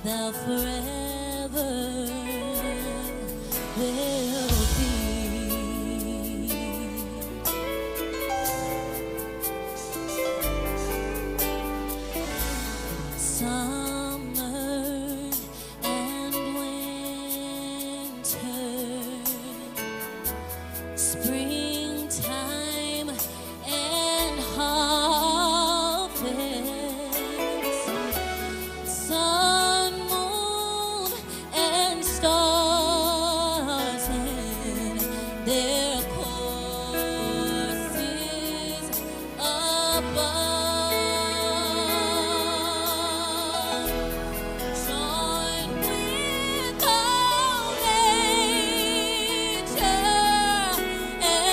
thou forever will be. Summer and winter, springtime and harvest, sun, moon, and stars in their courses above. Join with all nature and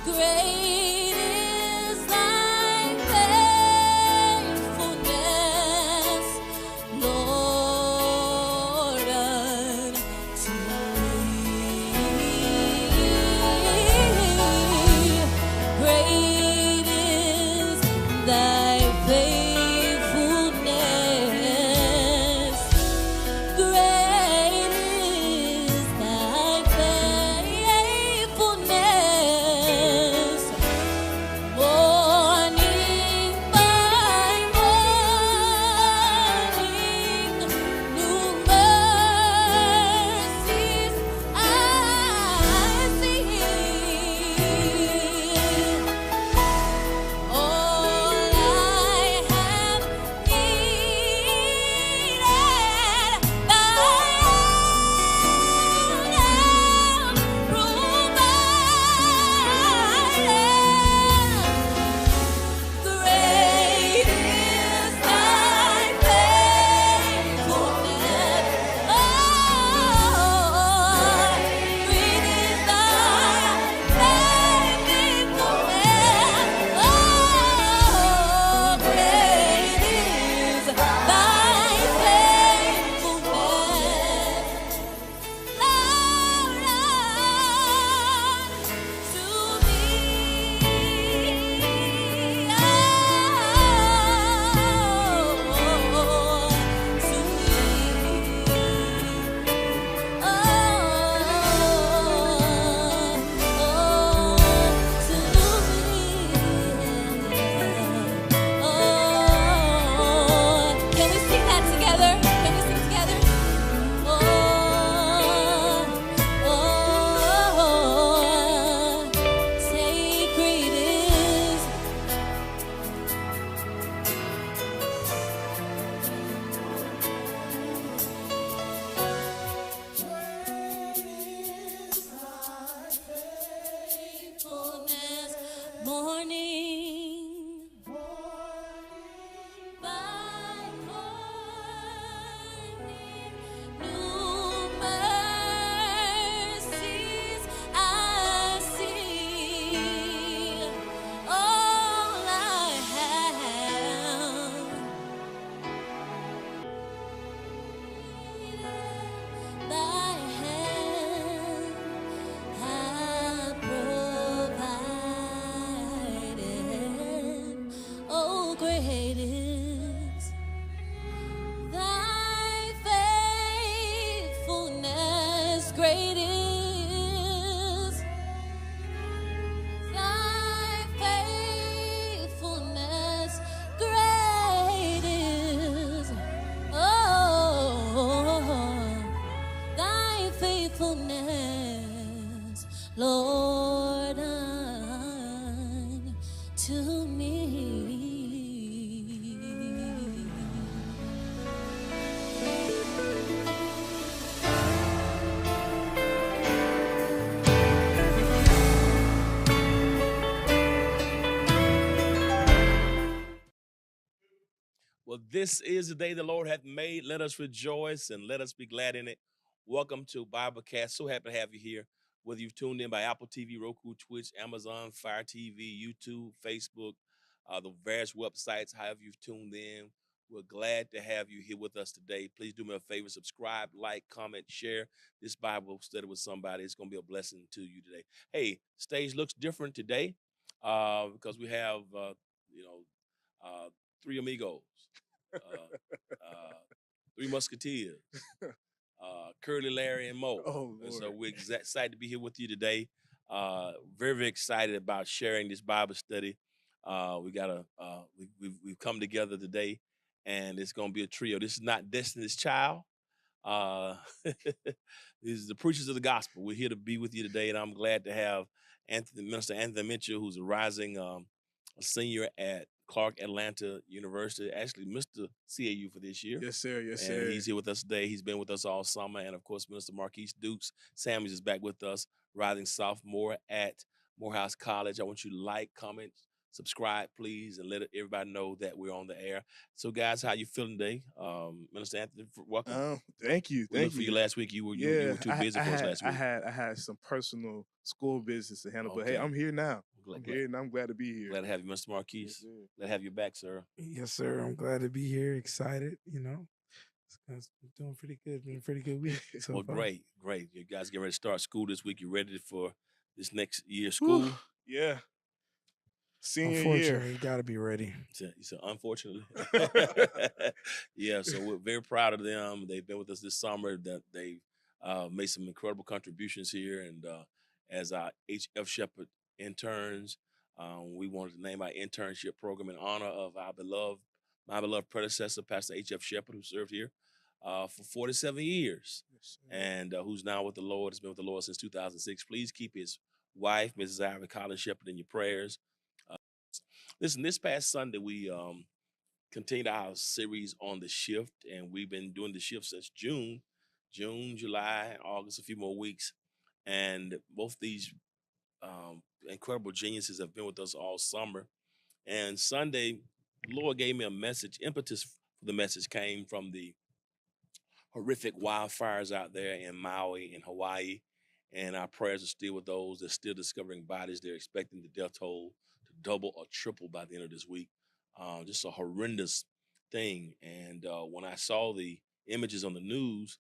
Great is thy faithfulness, Lord, unto me. Great is thy faithfulness. Great is thy faithfulness. Morning by morning, new mercies I see. All I have needed, thy hand provided. Great is thy faithfulness. Oh, great is thy faithfulness. Oh, great is thy faithfulness. Lord, to me. Can we sing that together? Can we sing together? Sacred is faithfulness. Morning by morning, new mercies I see. All I have, thy hand hath provided. Oh, great is thy faithfulness. Great is thy faithfulness. Great is, thy faithfulness, Lord, unto me. Well, this is the day the Lord hath made. Let us rejoice and let us be glad in it. Welcome to Biblecast. So happy to have you here. Whether you've tuned in by Apple TV, Roku, Twitch, Amazon, Fire TV, YouTube, Facebook, the various websites, however you've tuned in, we're glad to have you here with us today. Please do me a favor, subscribe, like, comment, share this Bible study with somebody. It's going to be a blessing to you today. Hey, stage looks different today because we have, three amigos. Three Musketeers, Curly, Larry, and Mo. Oh, And so Lord. we're excited to be here with you today. Very, very excited about sharing this Bible study. We've come together today, and it's going to be a trio. This is not Destiny's Child. These are the preachers of the gospel. We're here to be with you today, and I'm glad to have Minister Anthony Mitchell, who's a rising senior at Clark Atlanta University, actually Mr. CAU for this year. Yes, sir. Yes, And sir. he's here with us today. He's been with us all summer. And of course, Minister Marquise Dukes Samuels is back with us, rising sophomore at Morehouse College. I want you to like, comment, subscribe, please, and let everybody know that we're on the air. So, guys, how you feeling today? Minister Anthony, welcome. Thank you. We looked for you last week. You were too busy for us last week. I had some personal school business to handle, but hey, Okay. I'm here now. I'm here and I'm glad to be here. Glad to have you, Mr. Marquise. Yes, sir. Glad to have you back, sir. Yes, sir. I'm glad to be here. Excited, It's doing pretty good. Been a pretty good week so Well, far. great. You guys get ready to start school this week. You ready for this next year's Whew. school? Yeah. Senior year. Unfortunately, you got to be ready. You said unfortunately. Yeah, so we're very proud of them. They've been with us this summer. That they've made some incredible contributions here, and as our HF Shepherd interns, we wanted to name our internship program in honor of my beloved predecessor, Pastor H.F. Shepherd, who served here for 47 years, Yes, sir. and who's now with the Lord. Has been with the Lord since 2006. Please keep his wife, Mrs. Ivy Collins Shepherd, in your prayers. Listen, this past Sunday, we continued our series on the shift, and we've been doing the shift since June, July, August, a few more weeks. And both these incredible geniuses have been with us all summer. And Sunday, the Lord gave me a message. Impetus for the message came from the horrific wildfires out there in Maui, in Hawaii. And our prayers are still with those that are still discovering bodies. They're expecting the death toll to double or triple by the end of this week. Just a horrendous thing. And when I saw the images on the news,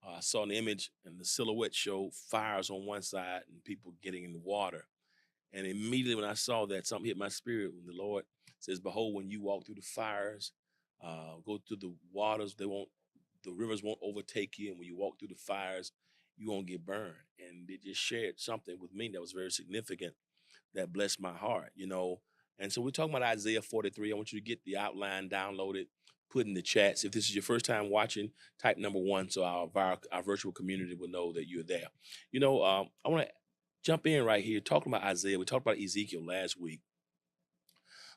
I saw an image and the silhouette showed fires on one side and people getting in the water. And immediately when I saw that, something hit my spirit when the Lord says, behold, when you walk through the fires, go through the waters, the rivers won't overtake you. And when you walk through the fires, you won't get burned. And they just shared something with me that was very significant, that blessed my heart, And so we're talking about Isaiah 43. I want you to get the outline downloaded, put in the chats. If this is your first time watching, type number 1 so our virtual community will know that you're there. I want to jump in right here, talking about Isaiah. We talked about Ezekiel last week.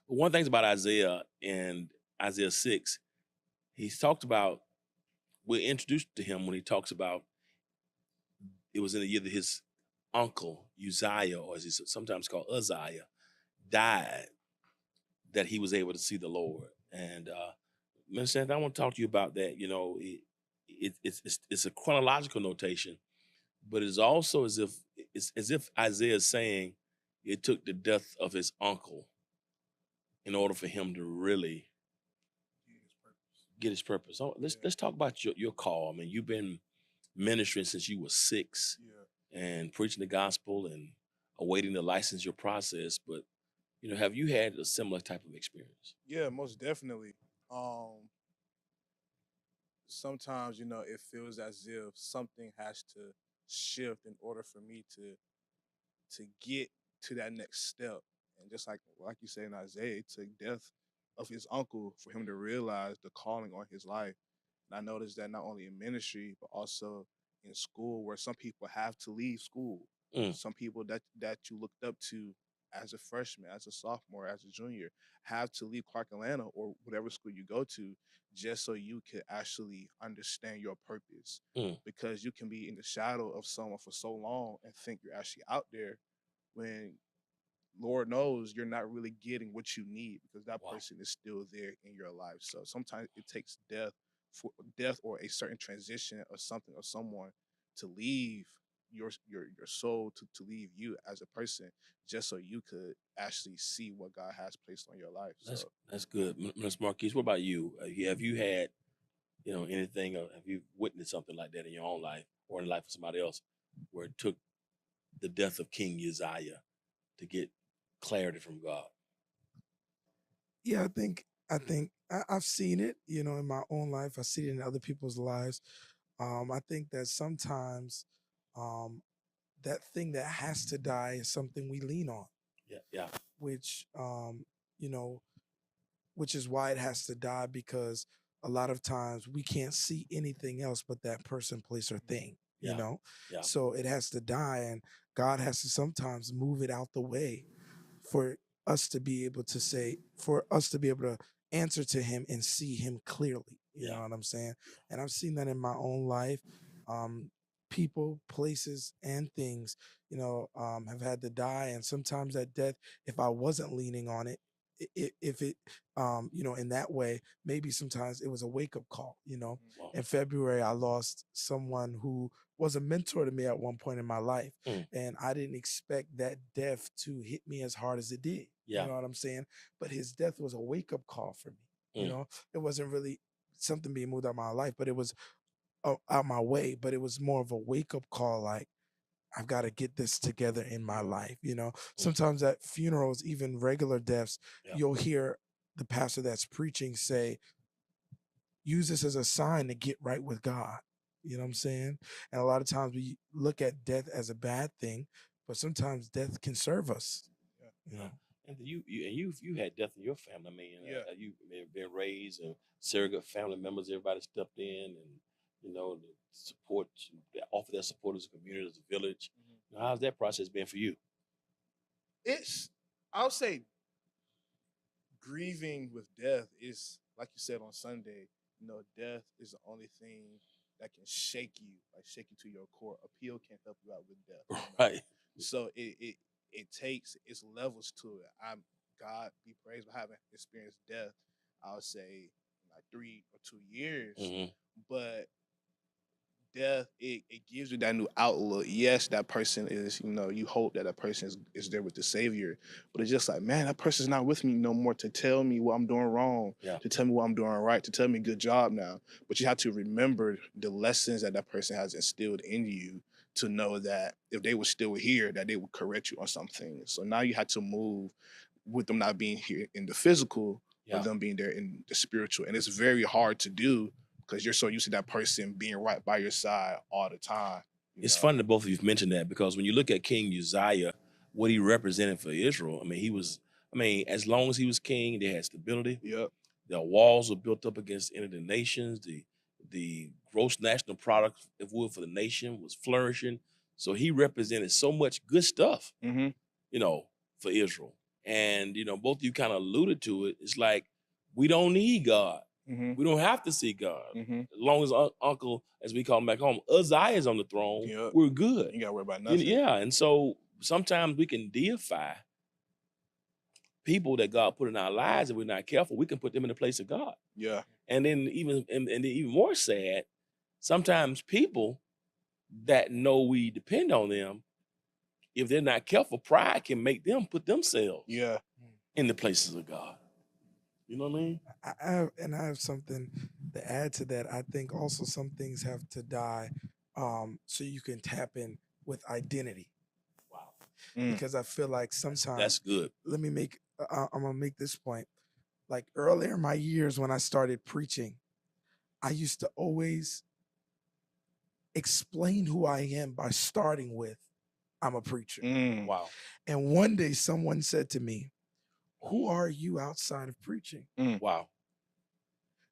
But one thing about Isaiah and Isaiah 6, he's talked about, we're introduced to him when he talks about, it was in the year that his uncle, Uzziah, or as he's sometimes called Uzziah, died, that he was able to see the Lord. And Minister Anthony, I want to talk to you about that. It's a chronological notation, but it's also as if Isaiah is saying it took the death of his uncle in order for him to really get his purpose. So let's talk about your call. I mean, you've been ministering since you were 6, and preaching the gospel and awaiting the licensure process. But have you had a similar type of experience? Yeah, most definitely. Sometimes, it feels as if something has to shift in order for me to get to that next step. And just like you say in Isaiah, it took death of his uncle for him to realize the calling on his life. And I noticed that not only in ministry, but also in school, where some people have to leave school. Some people that you looked up to as a freshman, as a sophomore, as a junior, have to leave Clark Atlanta or whatever school you go to, just so you could actually understand your purpose. Because you can be in the shadow of someone for so long and think you're actually out there, when Lord knows you're not really getting what you need, because that person is still there in your life. So sometimes it takes death or a certain transition of something or someone to leave your soul, to leave you as a person, just so you could actually see what God has placed on your life. That's good. Ms. Marquise, what about you? Have you had, anything, or have you witnessed something like that in your own life or in the life of somebody else, where it took the death of King Uzziah to get clarity from God? Yeah, I think I've seen it, in my own life. I see it in other people's lives. I think that sometimes that thing that has to die is something we lean on. Yeah. Which which is why it has to die, because a lot of times we can't see anything else but that person, place, or thing. Yeah. So it has to die, and God has to sometimes move it out the way for us to be able to answer to him and see him clearly. You know what I'm saying? And I've seen that in my own life. People, places, and things, have had to die. And sometimes that death, if I wasn't leaning on it, if it, in that way, maybe sometimes it was a wake-up call. Wow. In February, I lost someone who was a mentor to me at one point in my life. Mm. And I didn't expect that death to hit me as hard as it did. Yeah. You know what I'm saying? But his death was a wake-up call for me. You Mm. know, it wasn't really something being moved out of my life, but it was out my way. But it was more of a wake-up call, like, I've got to get this together in my life. You know, sometimes at funerals, even regular deaths, Yeah. you'll hear the pastor that's preaching say, use this as a sign to get right with God. You know what I'm saying? And a lot of times we look at death as a bad thing, but sometimes death can serve us. You know? And you had death in your family. I mean, Yeah. you been raised and surrogate family members. Everybody stepped in, and you know, the support, they offer their support as a community, as a village. You know, how's that process been for you? I'll say, grieving with death is, like you said on Sunday, you know, death is the only thing that can shake you to your core. A pill can't help you out with death. Right. So it takes its levels to it. God be praised for having experienced death, I would say like 3 or 2 years. Mhm. But death, it gives you that new outlook. Yes, that person is, you know, you hope that person is there with the Savior, but it's just like, man, that person's not with me no more to tell me what I'm doing wrong, Yeah. to tell me what I'm doing right, to tell me good job now. But you have to remember the lessons that person has instilled in you, to know that if they were still here, that they would correct you on something. So now you have to move with them not being here in the physical, Yeah. but them being there in the spiritual. And it's very hard to do because you're so used to that person being right by your side all the time. It's funny that both of you mentioned that, because when you look at King Uzziah, what he represented for Israel, I mean, as long as he was king, they had stability. Yep. The walls were built up against any of the nations. The gross national product, if would, for the nation was flourishing. So he represented so much good stuff, Mm-hmm. you know, for Israel. And, you know, both of you kind of alluded to it. It's like, we don't need God. Mm-hmm. We don't have to see God. Mm-hmm. As long as Uncle, as we call him back home, Uzziah is on the throne, Yep. we're good. You gotta worry about You nothing. know, yeah, and so sometimes we can deify people that God put in our lives, and we're not careful. We can put them in the place of God. Yeah. And then even more sad, sometimes people that know we depend on them, if they're not careful, pride can make them put themselves in the places of God. You know what I mean? I have something to add to that. I think also some things have to die so you can tap in with identity. Wow. Because I feel like sometimes that's good. Let me make I'm gonna make this point. Like earlier in my years when I started preaching, I used to always explain who I am by starting with, I'm a preacher. Wow. And one day someone said to me, who are you outside of preaching? Wow.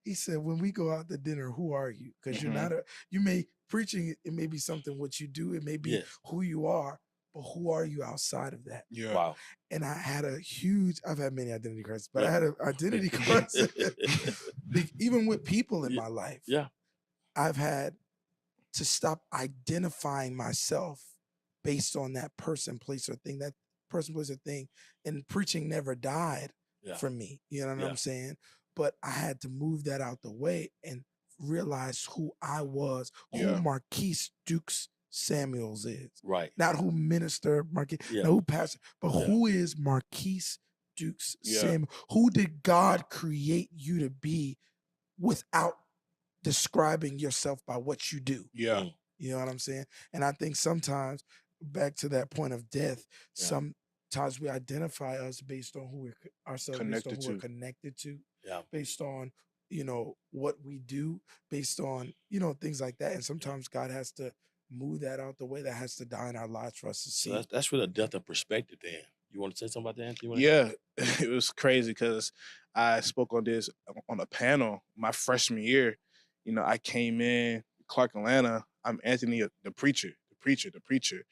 He said, when we go out to dinner, who are you? Because you're not preaching, it may be something what you do, it may be who you are, but who are you outside of that? Yeah. Wow. And I had I've had many identity crises, but I had an identity crisis, even with people in my life. Yeah. I've had to stop identifying myself based on that person, place, or thing. That person, place, or thing. And preaching never died for me. You know what I'm saying? But I had to move that out the way and realize who I was, who Marquise Dukes Samuels is. Right. Not who Minister Marquise, not who Pastor, but who is Marquise Dukes Samuel? Who did God create you to be without describing yourself by what you do? Yeah. You know what I'm saying? And I think sometimes, back to that point of death, sometimes we identify us based on who we're connected to, based on, you know, what we do, based on, you know, things like that. And sometimes God has to move that out the way. That has to die in our lives for us to see. So that's really a death of perspective then. You want to say something about that, Anthony? Yeah, it was crazy because I spoke on this on a panel my freshman year. You know, I came in Clark, Atlanta. I'm Anthony, the preacher.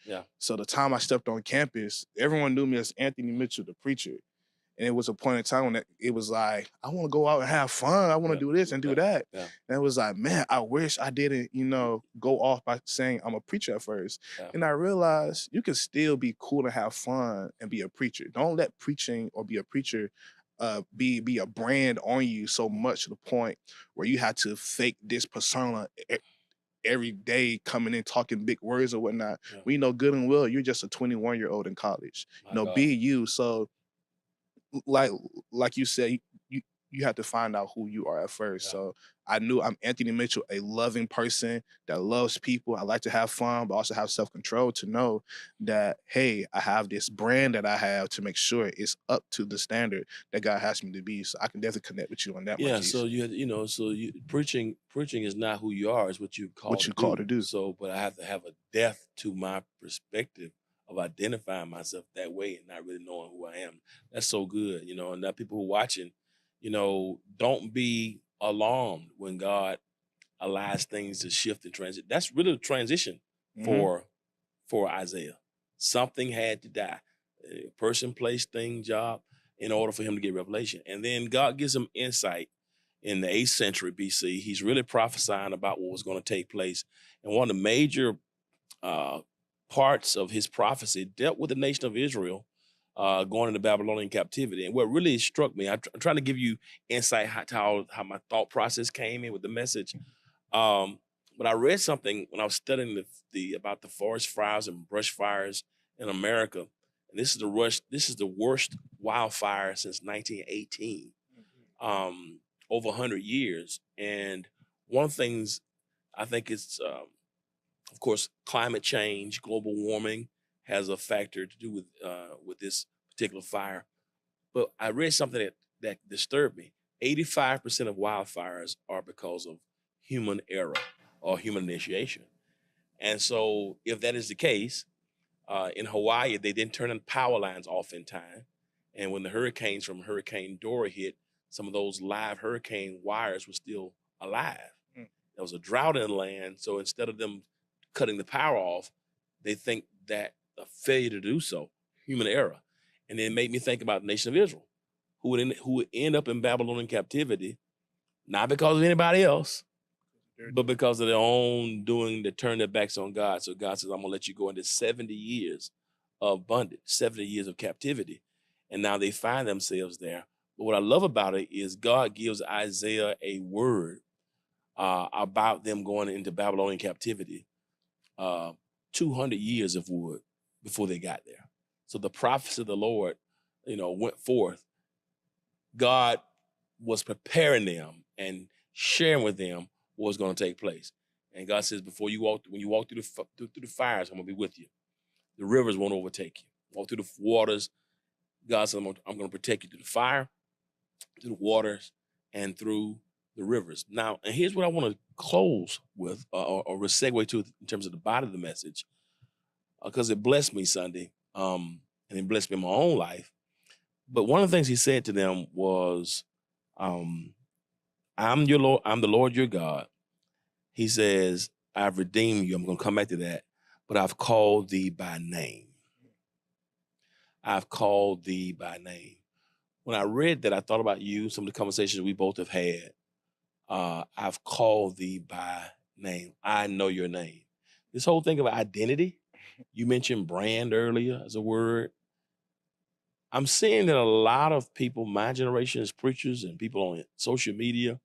Yeah. So the time I stepped on campus, everyone knew me as Anthony Mitchell, the preacher. And it was a point in time when it was like, I want to go out and have fun. I want to do this and do that. Yeah. And it was like, man, I wish I didn't, you know, go off by saying I'm a preacher at first. Yeah. And I realized you can still be cool and have fun and be a preacher. Don't let preaching or be a preacher be a brand on you so much to the point where you have to fake this persona every day coming in talking big words or whatnot. Yeah. We know good and well you're just a 21-year-old in college. My You know, God. be you. So like you said, you have to find out who you are at first. Yeah. So I knew I'm Anthony Mitchell, a loving person that loves people. I like to have fun, but also have self-control to know that, hey, I have this brand that I have to make sure it's up to the standard that God has me to be. So I can definitely connect with you on that, Yeah, Marquise. so preaching is not who you are, it's what you call What you call to do. So, but I have to have a depth to my perspective of identifying myself that way and not really knowing who I am. That's so good, and that people who are watching, don't be alarmed when God allows things to shift and transit. That's really a transition Mhm. for Isaiah. Something had to die. A person, place, thing, job, in order for him to get revelation. And then God gives him insight in the 8th century BC. He's really prophesying about what was going to take place. And one of the major parts of his prophecy dealt with the nation of Israel going into Babylonian captivity. And what really struck me, I'm trying to give you insight how my thought process came in with the message. But I read something when I was studying about the forest fires and brush fires in America. And this is the worst wildfire since 1918, over 100 years. And one of the things I think it's, of course, climate change, global warming has a factor to do with this particular fire. But I read something that disturbed me. 85% of wildfires are because of human error or human initiation. And so if that is the case, in Hawaii, they didn't turn the power lines off in time. And when the hurricanes from Hurricane Dora hit, some of those live hurricane wires were still alive. Mm. There was a drought in the land. So instead of them cutting the power off, they think that a failure to do so, human error. And it made me think about the nation of Israel, who would end up in Babylonian captivity, not because of anybody else, but because of their own doing to turn their backs on God. So God says, I'm gonna let you go into 70 years of bondage, 70 years of captivity. And now they find themselves there. But what I love about it is God gives Isaiah a word about them going into Babylonian captivity, 200 years of wood before they got there. So the prophecy of the Lord, went forth. God was preparing them and sharing with them what was going to take place. And God says, when you walk through the fires, I'm going to be with you. The rivers won't overtake you. Walk through the waters. God says, I'm going to protect you through the fire, through the waters, and through the rivers. Now, and here's what I want to close with, or segue to in terms of the body of the message, because it blessed me Sunday, and it blessed me in my own life. But one of the things he said to them was, I'm your Lord, I'm the Lord your God. He says, I've redeemed you. I'm going to come back to that. But I've called thee by name. I've called thee by name. When I read that, I thought about you, some of the conversations we both have had. I've called thee by name. I know your name. This whole thing of identity, you mentioned brand earlier as a word. I'm seeing that a lot of people, my generation as preachers and people on social media,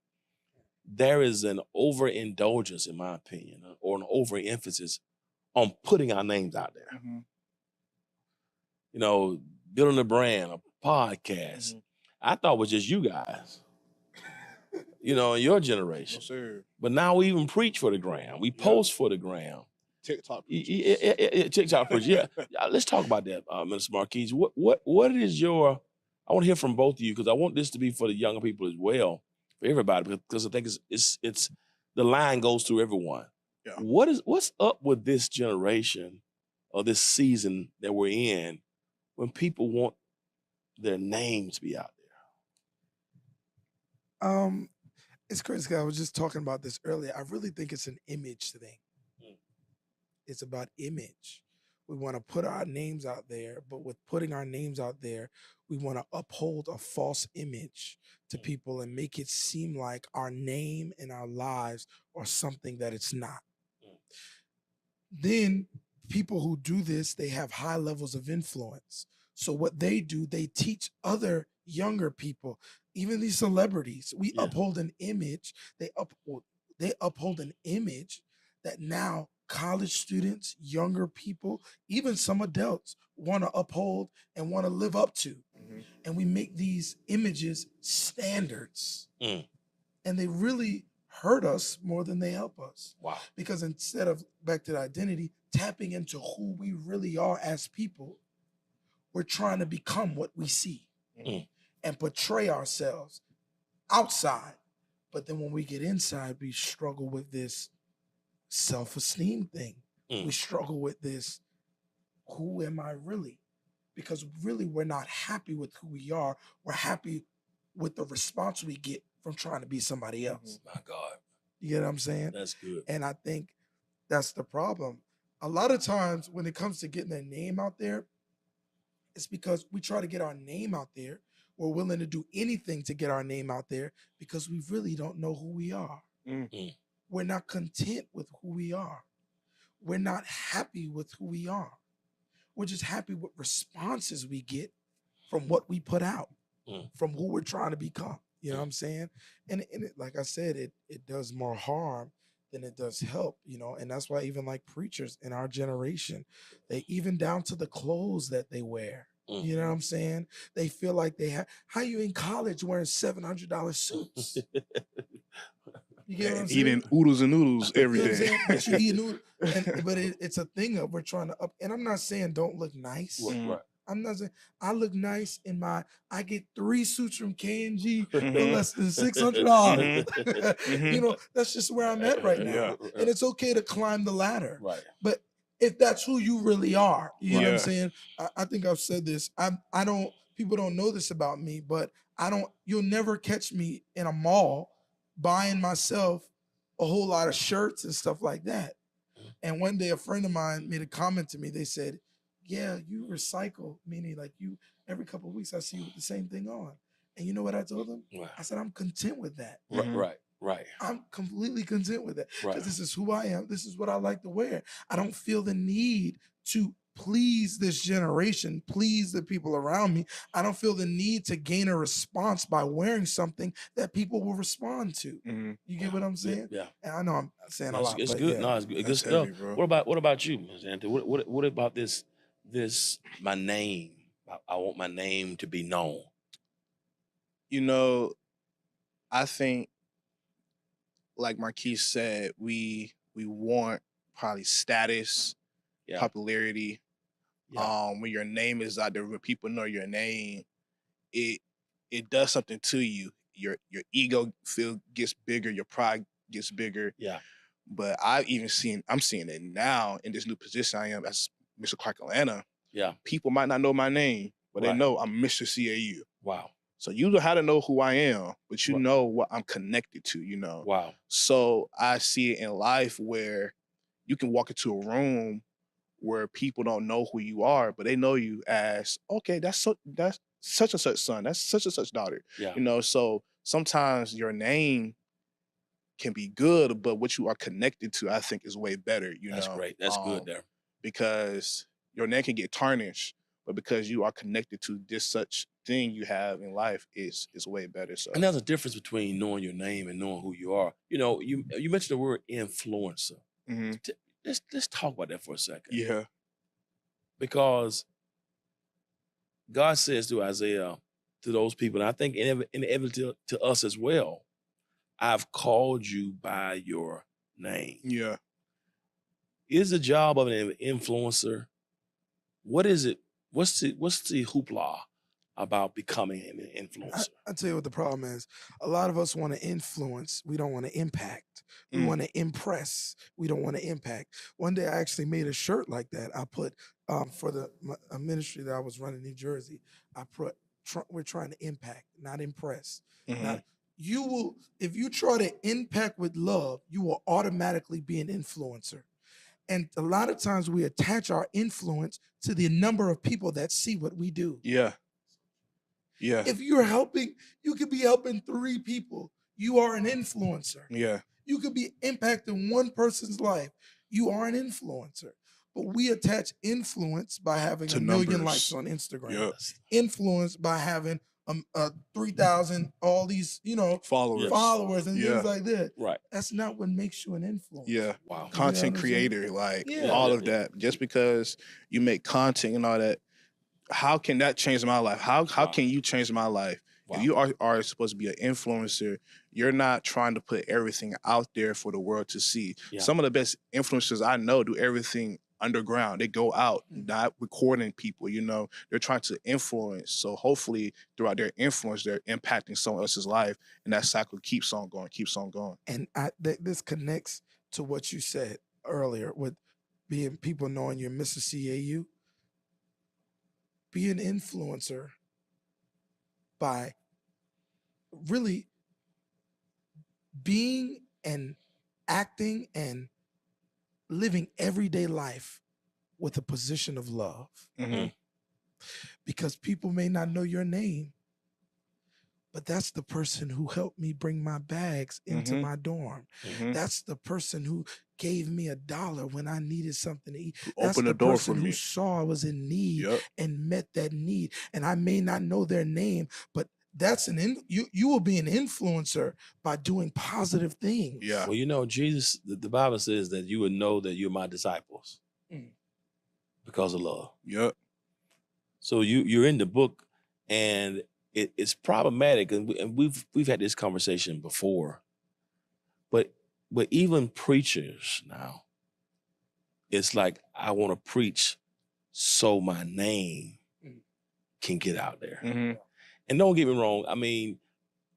there is an overindulgence, in my opinion, or an overemphasis on putting our names out there. Mhm. Building a brand, a podcast. I thought it was just you guys, in your generation. No, sir. But now we even preach for the gram. We post for the gram. TikTok. TikTok preachers. Yeah. Let's talk about that, Mr. Marquise. What is your? I want to hear from both of you because I want this to be for the younger people as well, for everybody, because I think it's the line goes through everyone. Yeah. What's up with this generation or this season that we're in when people want their names to be out there? It's crazy. I was just talking about this earlier. I really think it's an image thing. It's about image. We want to put our names out there, but with putting our names out there, we want to uphold a false image to people and make it seem like our name and our lives are something that it's not. Then people who do this, they have high levels of influence. So what they do, they teach other younger people, even these celebrities. We uphold an image. They uphold an image that now college students, younger people, even some adults want to uphold and want to live up to. And we make these images standards. And they really hurt us more than they help us. Wow. Because instead of, back to the identity, tapping into who we really are as people, we're trying to become what we see and portray ourselves outside. But then when we get inside, we struggle with this self-esteem thing. We struggle with this, who am I really? Because really we're not happy with who we are. We're happy with the response we get from trying to be somebody else. My God. You get what I'm saying? That's good. And I think that's the problem. A lot of times when it comes to getting a name out there, it's because we try to get our name out there. We're willing to do anything to get our name out there because we really don't know who we are. We're not content with who we are. We're not happy with who we are. We're just happy with responses we get from what we put out, from who we're trying to become. You know what I'm saying? And it, like I said, it does more harm than it does help, you know, and that's why even like preachers in our generation, they even down to the clothes that they wear. You know what I'm saying? They feel like they have, how you in college wearing $700 suits? You get what I'm saying? Eating oodles and noodles every You know what I'm day. saying? But you eat noodles. But it's a thing of we're trying to up, and I'm not saying don't look nice. Right. I'm not saying I look nice in I get 3 suits from K&G for Mhm. less than $600. Mhm. You know, that's just where I'm at right now. And it's okay to climb the ladder. Right. But if that's who you really are, you know what I'm Yeah. saying? I think I've said this. I don't, people don't know this about me, but you'll never catch me in a mall buying myself a whole lot of shirts and stuff like that. And one day a friend of mine made a comment to me. They said, yeah, you recycle, meaning like you, every couple of weeks I see you with the same thing on. And you know what I told them? Right. I said, I'm content with that. Right. I'm completely content with that. Right. Because this is who I am. This is what I like to wear. I don't feel the need to please this generation, please the people around me. I don't feel the need to gain a response by wearing something that people will respond to. You get what I'm saying? Yeah. And I know I'm saying a No, lot. it's but good. yeah. No, it's good. Good That's stuff. heavy, bro. What about you, Ms. Anthony? What about this my name? I want my name to be known. You know, I think, like Marquise said, we want probably status, Yeah. popularity. Yeah. When your name is out there, when people know your name, it does something to you. Your ego gets bigger, your pride gets bigger. Yeah. But I'm seeing it now in this new position I am as Mr. Clark Atlanta. Yeah. People might not know my name, but they Right. know I'm Mr. CAU. Wow. So you know how to know who I am, but you Right. know what I'm connected to, you know. Wow. So I see it in life where you can walk into a room where people don't know who you are, but they know you as, okay, that's such and such son, that's such and such daughter. Yeah. You know, so sometimes your name can be good, but what you are connected to, I think, is way better, you That's know. great. That's good there. Because your name can get tarnished, but because you are connected to this such thing you have in life, is way better. So And there's a difference between knowing your name and knowing who you are. You know, you mentioned the word influencer. Mhm. Let's talk about that for a second. Yeah. Because God says to Isaiah, to those people, and I think inevitably to us as well, I've called you by your name. Yeah. Is the job of an influencer, what is it? What's the hoopla about becoming an influencer? I'll tell you what the problem is. A lot of us want to influence. We don't want to impact. We want to impress. We don't want to impact. One day I actually made a shirt like that. I put, for a ministry that I was running in New Jersey, I put, we're trying to impact, not impress. Not, you will, if you try to impact with love, you will automatically be an influencer. And a lot of times we attach our influence to the number of people that see what we do. Yeah. Yeah. If you're helping, you could be helping 3 people. You are an influencer. Yeah. You could be impacting one person's life. You are an influencer. But we attach influence by having To 1 million numbers. likes on Instagram. Yep. Influence by having 3,000, all these, Followers. followers and Yeah. things like that. Right. That's not what makes you an influencer. Yeah. Wow. Content what I'm saying? creator, like Yeah. all Yeah, of that. Just because you make content and all that, how can that change my life? How Wow. can you change my life? Wow. If you are supposed to be an influencer, you're not trying to put everything out there for the world to see. Yeah. Some of the best influencers I know do everything underground. They go out, not recording people, they're trying to influence. So hopefully throughout their influence, they're impacting someone else's life, and that cycle keeps on going. And this connects to what you said earlier with being people knowing you're Mrs. CAU. Be an influencer by really being and acting and living everyday life with a position of love. Mhm. Because people may not know your name, but that's the person who helped me bring my bags into my dorm. That's the person who gave me $1 when I needed something to eat. That's Open the the door person for who me. saw I was in need Yep. and met that need. And I may not know their name, but that's you will be an influencer by doing positive things. Yeah. Well, Jesus, the Bible says that you would know that you're my disciples because of love. Yep. So you're in the book, and it's problematic, and we've had this conversation before. But even preachers now, it's like I want to preach so my name can get out there. And don't get me wrong. I mean,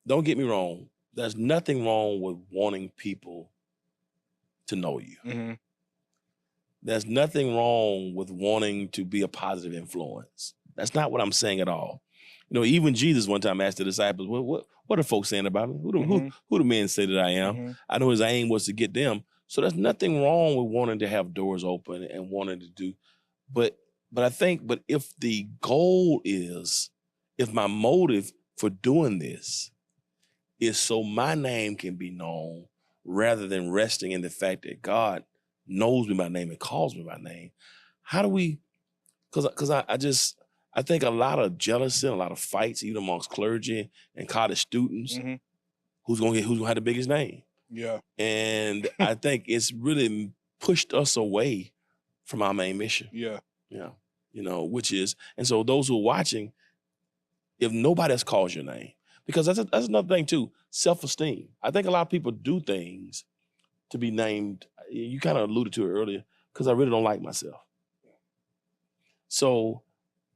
don't get me wrong. There's nothing wrong with wanting people to know you. There's nothing wrong with wanting to be a positive influence. That's not what I'm saying at all. Even Jesus one time asked the disciples, what are folks saying about me? Who do men say that I am? I know his aim was to get them. So there's nothing wrong with wanting to have doors open and wanting to do. But if the goal is, if my motive for doing this is so my name can be known rather than resting in the fact that God knows me by name and calls me by name, how do we, because I think a lot of jealousy and a lot of fights, even amongst clergy and college students, who's gonna have the biggest name. Yeah. And I think it's really pushed us away from our main mission. Yeah. Yeah. Which is, and so those who are watching, if nobody else calls your name, because that's another thing too, self-esteem. I think a lot of people do things to be named. You kind of alluded to it earlier, because I really don't like myself. So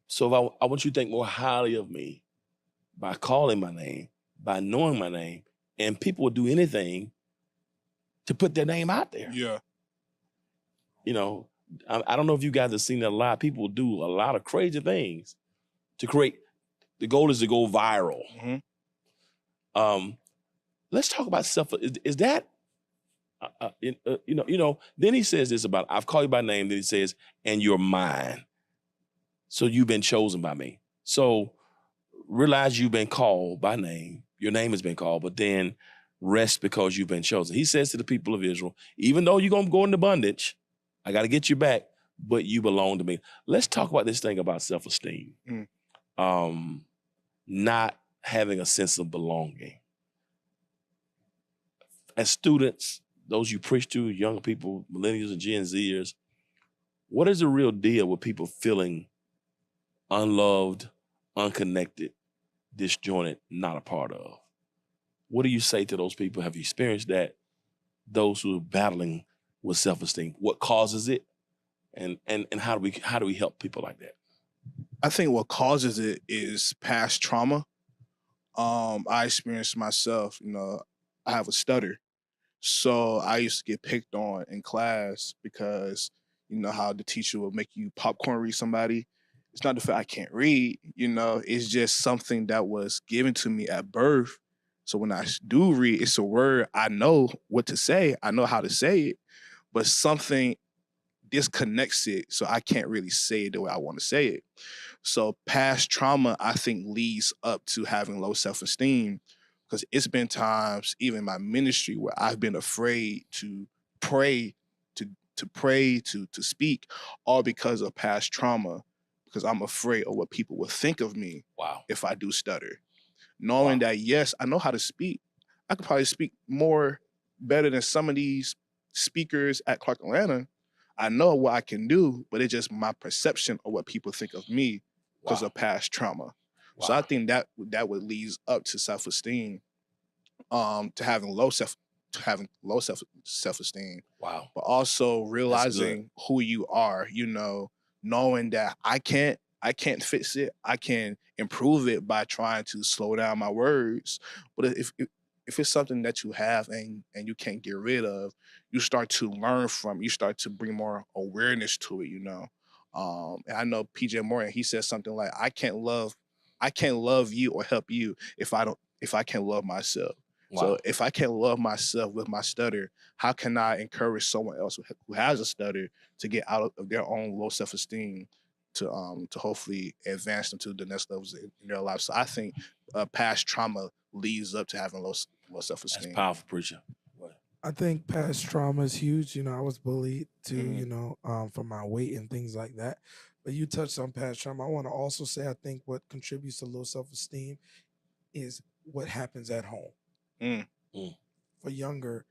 if I want you to think more highly of me by calling my name, by knowing my name, and people will do anything to put their name out there. Yeah. I don't know if you guys have seen that a lot. People do a lot of crazy things to create. The goal is to go viral. Let's talk about self. Is that, then he says this about, I've called you by name. Then he says, and you're mine. So you've been chosen by me. So realize you've been called by name. Your name has been called, but then rest because you've been chosen. He says to the people of Israel, even though you're going to go into bondage, I got to get you back, but you belong to me. Let's talk about this thing about self-esteem. Not having a sense of belonging. As students, those you preach to, young people, millennials and Gen Zers, what is the real deal with people feeling unloved, unconnected, disjointed, not a part of? What do you say to those people? Have you experienced that? Those who are battling with self-esteem, what causes it, and how do we help people like that? I think what causes it is past trauma. I experienced myself, I have a stutter. So I used to get picked on in class because, how the teacher will make you popcorn read somebody. It's not the fact I can't read, it's just something that was given to me at birth. So when I do read, it's a word, I know what to say, I know how to say it, but something disconnects it, so I can't really say it the way I want to say it. So past trauma, I think, leads up to having low self-esteem, because it's been times, even in my ministry, where I've been afraid to pray, to speak, all because of past trauma. because I'm afraid of what people will think of me Wow. if I do stutter. Knowing Wow. that, yes, I know how to speak. I could probably speak better than some of these speakers at Clark Atlanta. I know what I can do, but it's just my perception of what people think of me because Wow. of past trauma. So I Wow. think that would lead up to self-esteem, to having low self-esteem, Wow. but also That's good. realizing who you are, knowing that I can't fix it. I can improve it by trying to slow down my words. But if it's something that you have and you can't get rid of, you start to learn from, you start to bring more awareness to it. And I know PJ Morgan, he says something like, I can't love you or help you if I can't love myself. So Wow. if I can't love myself with my stutter, how can I encourage someone else who has a stutter to get out of their own low self-esteem to hopefully advance them to the next levels in their life? So I think past trauma leads up to having low That's self-esteem. powerful, preacher. What? I think past trauma is huge. I was bullied too, Mhm. for my weight and things like that. But you touched on past trauma. I want to also say I think what contributes to low self-esteem is what happens at home. Mm. Mm. For younger,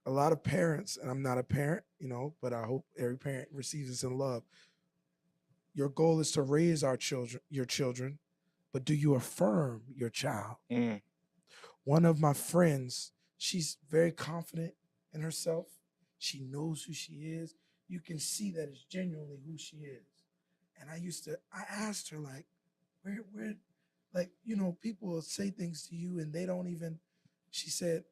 a lot of parents, and I'm not a parent, but I hope every parent receives this in love. Your goal is to raise your children, but do you affirm your child? Mm. One of my friends, she's very confident in herself. She knows who she is. You can see that it's genuinely who she is. And I asked her, like, where, like, people will say things to you and they don't even, she said,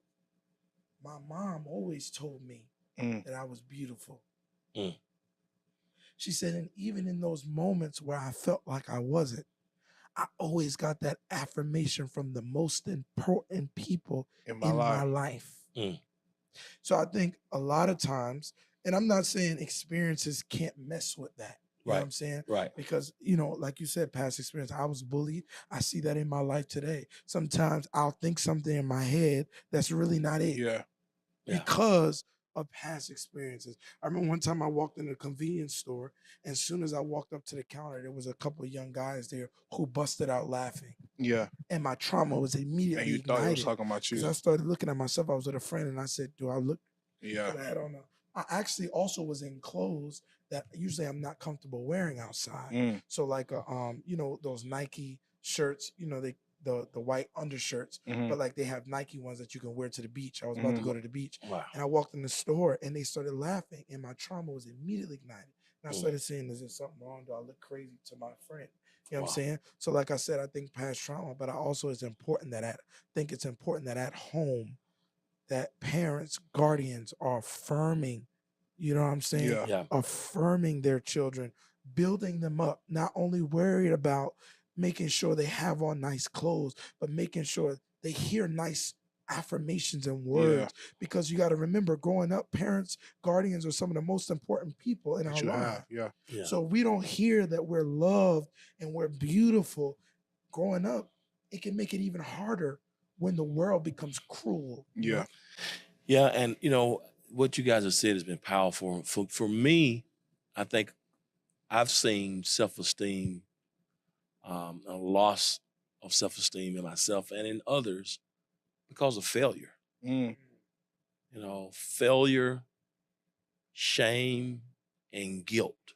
my mom always told me that I was beautiful. Mm. She said, and even in those moments where I felt like I wasn't, I always got that affirmation from the most important people In in my my life. life. Mm. So I think a lot of times, and I'm not saying experiences can't mess with that. You know what I'm saying? Right. Because, like you said, past experience, I was bullied. I see that in my life today. Sometimes I'll think something in my head that's really not it. Yeah. Because of past experiences. I remember one time I walked in a convenience store, and as soon as I walked up to the counter, there was a couple of young guys there who busted out laughing. Yeah. And my trauma was immediately And you thought it was ignited. talking about you. Because I started looking at myself. I was with a friend, and I said, do I look? Yeah. I had on I actually also was in clothes that usually I'm not comfortable wearing outside. Mm. So like those Nike shirts, the white undershirts, Mhm. but like they have Nike ones that you can wear to the beach. I was about to go to the beach, Wow. and I walked in the store and they started laughing, and my trauma was immediately ignited. And I started saying, is there something wrong? Do I look crazy to my friend? You know what I'm saying? So like I said, I think past trauma, but it's important that at home that parents, guardians are affirming, you know what I'm saying? Yeah. Yeah. Affirming their children, building them up, not only worried about making sure they have on nice clothes, but making sure they hear nice affirmations and words. Because you got to remember, growing up, parents, guardians are some of the most important people in That our you lives. have. Yeah. Yeah. So we don't hear that we're loved and we're beautiful growing up. It can make it even harder when the world becomes cruel. you know? Yeah. Yeah, and what you guys have said has been powerful. For me, I think I've seen self-esteem, a loss of self-esteem in myself and in others because of failure. Mm. Failure, shame, and guilt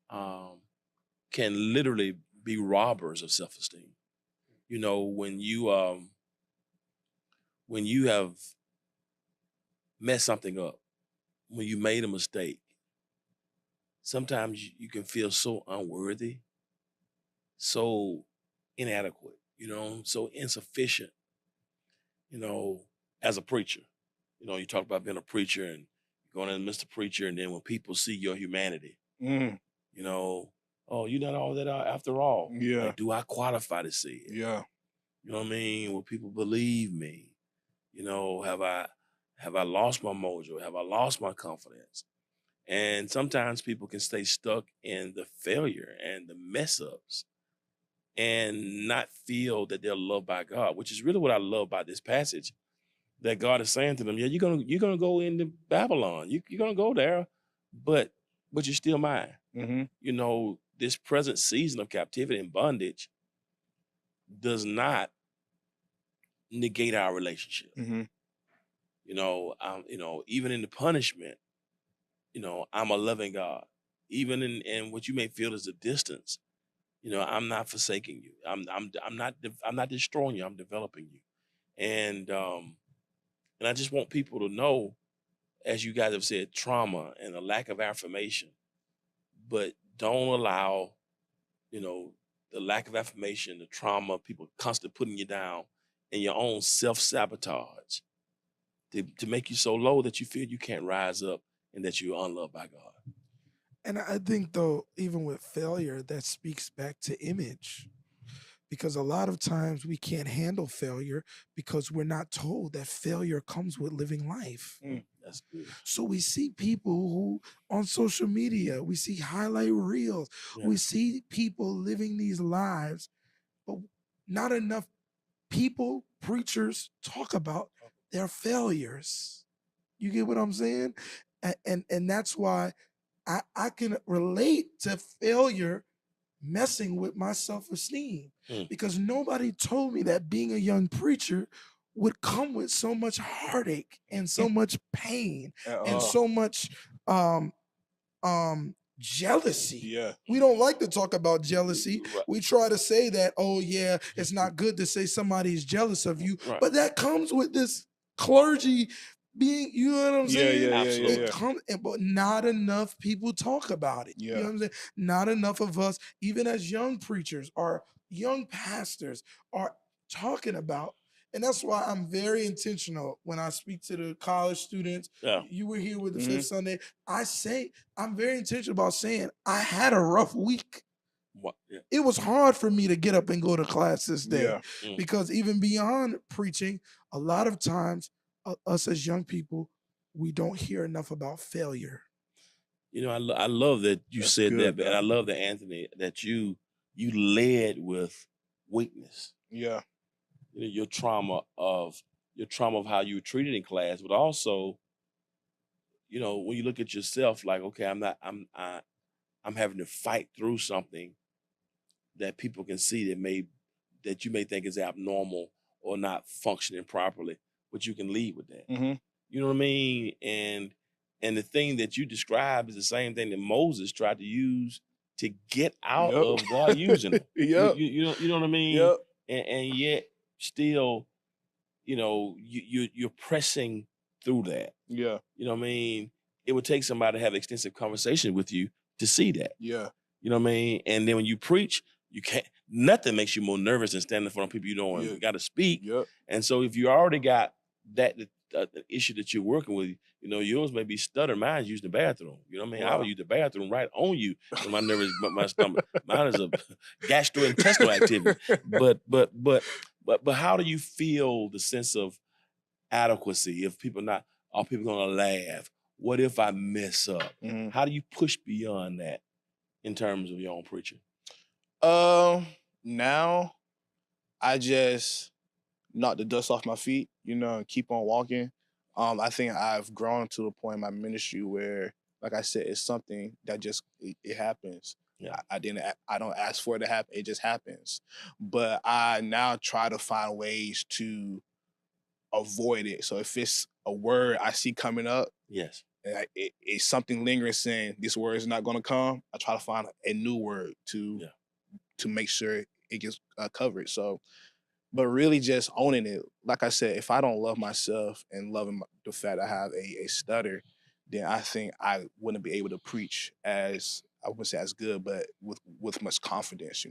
can literally be robbers of self-esteem. When you have messed something up, when you made a mistake, sometimes you can feel so unworthy, so inadequate, so insufficient, as a preacher. You talk about being a preacher and going in Mr. Preacher, and then when people see your humanity, Mm. Oh, you're not all that after all. Yeah. Like, do I qualify to see it? Yeah. You know what I mean? Will people believe me? Have I lost my mojo? Have I lost my confidence? And sometimes people can stay stuck in the failure and the mess ups and not feel that they're loved by God, which is really what I love about this passage. That God is saying to them, yeah, you're gonna go into Babylon. You're gonna go there, but but you're still mine. Mm-hmm. You know, this present season of captivity and bondage does not negate our relationship. Mm-hmm. You know, even in the punishment, I'm a loving God. Even in what you may feel is a distance, I'm not forsaking you. I'm not destroying you. I'm developing you. And I just want people to know, as you guys have said, trauma and a lack of affirmation, but don't allow, the lack of affirmation, the trauma, people constantly putting you down, and your own self-sabotage to make you so low that you feel you can't rise up and that you're unloved by God. And I think, though, even with failure, that speaks back to image. Because a lot of times we can't handle failure because we're not told that failure comes with living life. That's good. So we see people who on social media, we see highlight reels, Yeah. we see people living these lives, but not enough people, preachers, talk about their failures. You get what I'm saying? And that's why I can relate to failure messing with my self-esteem, because nobody told me that being a young preacher would come with so much heartache and so much pain and so much jealousy. Yeah. We don't like to talk about jealousy. Right. We try to say that, oh yeah, it's not good to say somebody's jealous of you, Right. but that comes with this clergy being, you know what I'm saying? Absolutely. It comes, but not enough people talk about it. You know what I'm saying? Not enough of us, even as young preachers or young pastors, are talking about. And that's why I'm very intentional when I speak to the college students. Yeah. You were here with the Fifth Sunday. I'm very intentional about saying I had a rough week. Yeah. It was hard for me to get up and go to class this day Yeah. because even beyond preaching, a lot of times us as young people, we don't hear enough about failure. I love that you That's said good, that, and I love that, Anthony, that you led with weakness. Yeah. Your trauma of how you were treated in class, but also, when you look at yourself, like, okay, I'm having to fight through something that people can see that you may think is abnormal or not functioning properly, but you can lead with that. Mm-hmm. You know what I mean? And the thing that you describe is the same thing that Moses tried to use to get out of God using him. You know what I mean? Yep. And yet still, you're pressing through that. Yeah. You know what I mean? It would take somebody to have extensive conversation with you to see that. Yeah. You know what I mean? And then when you preach, you can't, nothing makes you more nervous than standing in front of people you don't Yeah. got to speak. Yep. And so if you already got that the issue that you're working with, yours may be stuttering. Mine's using the bathroom. You know what I mean? I Wow. would use the bathroom right on you when my nervous, my stomach. Mine is a gastrointestinal activity. But how do you feel the sense of adequacy if are people gonna laugh? What if I mess up? Mhm. How do you push beyond that in terms of your own preaching? Now I just knock the dust off my feet, and keep on walking. I think I've grown to a point in my ministry where, like I said, it's something that just it happens. Yeah. I don't ask for it to happen. It just happens. But I now try to find ways to avoid it. So if it's a word I see coming up, Yes. and it's something lingering saying this word is not going to come, I try to find a new word to make sure it gets covered. So, but really just owning it. Like I said, if I don't love myself and loving the fact I have a stutter, then I think I wouldn't be able to preach as, I wouldn't say as good, but with much confidence,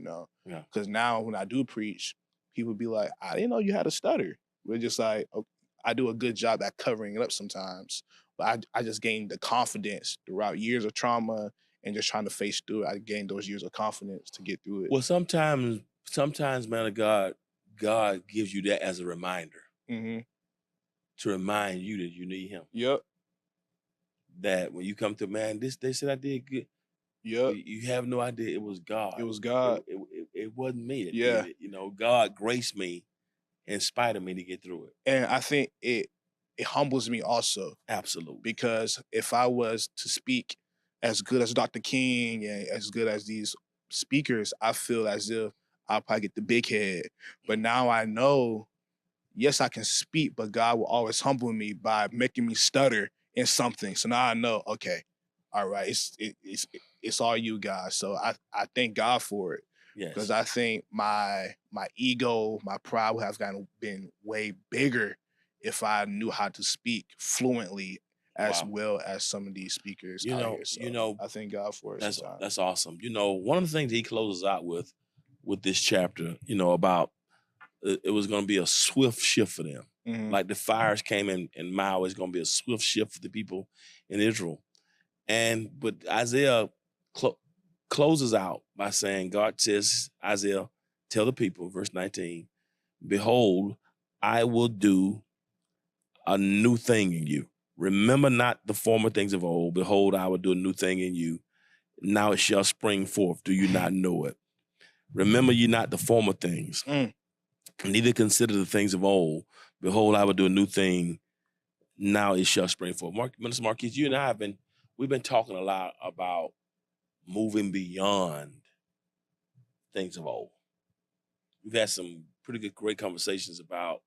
Yeah. Because now when I do preach, people be like, I didn't know you had a stutter. We're just like, okay, I do a good job at covering it up sometimes, but I just gained the confidence throughout years of trauma and just trying to face through it. I gained those years of confidence to get through it. Well, sometimes, man of God gives you that as a reminder Mm-hmm. to remind you that you need Him. Yep. That when you come to, man, they said I did good. Yep. You have no idea. It was God. It was God. It wasn't me that Yeah. did it. God graced me in spite of me to get through it. And I think it humbles me also. Absolutely. Because if I was to speak as good as Dr. King and as good as these speakers, I feel as if I'll probably get the big head. But now I know, yes, I can speak, but God will always humble me by making me stutter in something. So now I know, okay, all right, it's all you guys. So I thank God for it, because Yes. I think my ego, my pride would have been way bigger if I knew how to speak fluently as Wow. well as some of these speakers You out know, here. So you know, I thank God for it sometimes. that's awesome. You know, one of the things he closes out with this chapter, you know, about it was going to be a swift shift for them. Mhm. Like the fires came in Maui, it's going to be a swift shift for the people in Israel. But Isaiah closes out by saying, God says, Isaiah, tell the people, verse 19, behold, I will do a new thing in you. Remember not the former things of old. Behold, I will do a new thing in you. Now it shall spring forth. Do you not know it? Remember ye not the former things, neither consider the things of old. Behold, I will do a new thing. Now it shall spring forth. Minister Marquis, you and I we've been talking a lot about moving beyond things of old. We've had some pretty great conversations about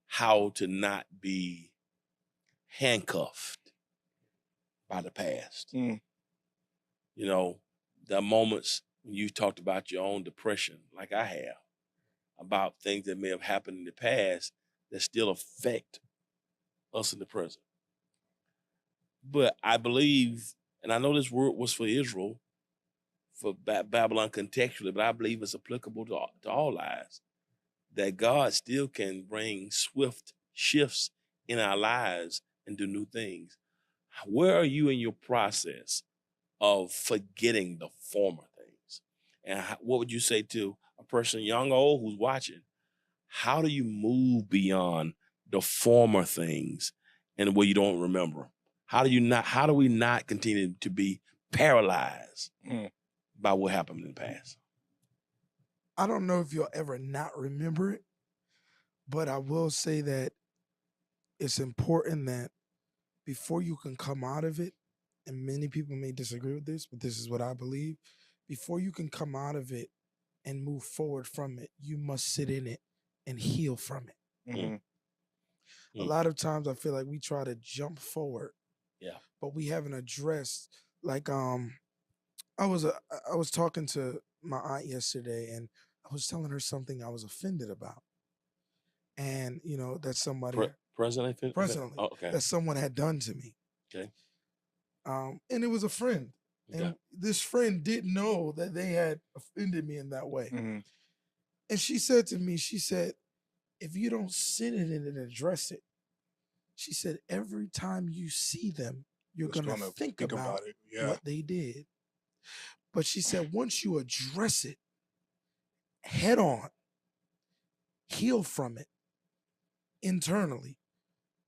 how to not be handcuffed by the past. Mm. You know, the moments when you talked about your own depression, like I have, about things that may have happened in the past that still affect us in the present. But I believe, and I know this word was for Israel, for Babylon contextually, but I believe it's applicable to all lives, that God still can bring swift shifts in our lives and do new things. Where are you in your process of forgetting the former things? And what would you say to a person, young or old, who's watching? How do you move beyond the former things and where you don't remember? How do we not continue to be paralyzed by what happened in the past? I don't know if you'll ever not remember it, but I will say that it's important that before you can come out of it, and many people may disagree with this, but this is what I believe. Before you can come out of it and move forward from it, you must sit in it and heal from it. Mm-hmm. A lot of times I feel like we try to jump forward, but we haven't addressed, like I was talking to my aunt yesterday, and I was telling her something I was offended about. And you know, that somebody presently that someone had done to me. Okay. And it was a friend. Okay. And this friend didn't know that they had offended me in that way. Mm-hmm. And she said to me, she said, if you don't sit in it and address it, she said, every time you see them, you're going to think about it, what they did. But she said, once you address it head on, heal from it internally,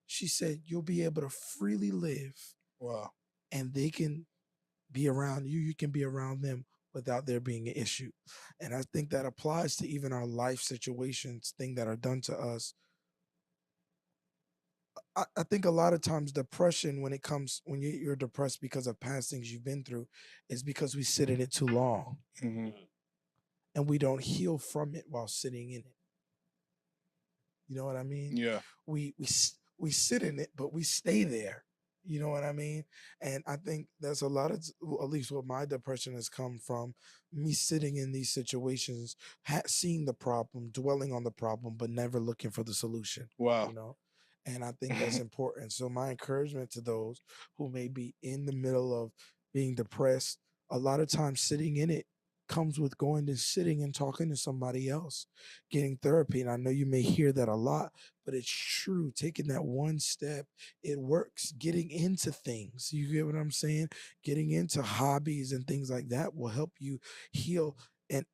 she said, you'll be able to freely live. Wow. And they can be around you. You can be around them without there being an issue. And I think that applies to even our life situations, things that are done to us. I think a lot of times depression, when you're depressed because of past things you've been through, is because we sit in it too long. Mm-hmm. And we don't heal from it while sitting in it. You know what I mean? Yeah. We sit in it, but we stay there. You know what I mean? And I think that's a lot of, at least what my depression has come from, me sitting in these situations, seeing the problem, dwelling on the problem, but never looking for the solution. Wow. You know? And I think that's important. So my encouragement to those who may be in the middle of being depressed, a lot of times sitting in it comes with going and sitting and talking to somebody else, getting therapy. And I know you may hear that a lot, but it's true. Taking that one step, it works. Getting into things, you get what I'm saying? Getting into hobbies and things like that will help you heal. And